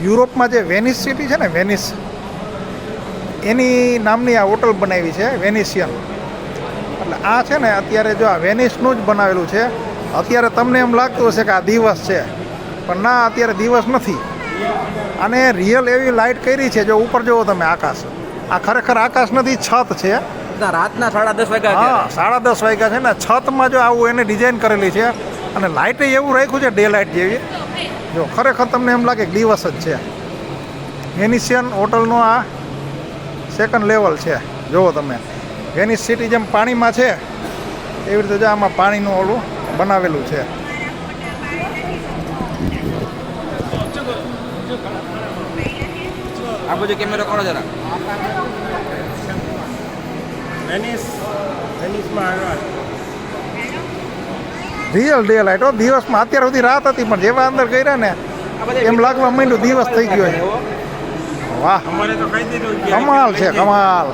યુરોપમાં જે Venice city છે ને, વેનિસ, એની નામની આ હોટલ બનાવી છે, વેનિશિયન. એટલે આ છે ને અત્યારે જો આ વેનિસનું જ બનાવેલું છે. અત્યારે તમને એમ લાગતું હશે કે આ દિવસ છે, પણ ના, અત્યારે દિવસ નથી. અને રિયલ એવી લાઇટ કરી છે. જો ઉપર જુઓ તમે આકાશ, આ ખરેખર આકાશ નથી, છત છે. રાતના 10:30 વાગ્યા. હા, 10:30 વાગ્યા છે ને. છતમાં જો આવું એને ડિઝાઇન કરેલી છે, અને લાઇટે એવું રાખ્યું છે ડે લાઇટ જેવી. જો ખરેખર તમને એમ લાગે કે દિવસ જ છે. વેનિશિયન હોટલનો આ સેકન્ડ લેવલ છે. જુઓ તમે, વેનિસ સિટી જેમ પાણીમાં છે એવી રીતે જો આમાં પાણીનું ઓલું બનાવેલું છે. આ બધું કેમેરો કરો જરા. રિયલ ડે લાઇટ હો. દિવસમાં અત્યાર સુધી રાત હતી, પણ જેવા અંદર ગયા ને એમ લાગવા માંડ્યું દિવસ થઈ ગયો છે. વાહ, કમાલ છે, કમાલ.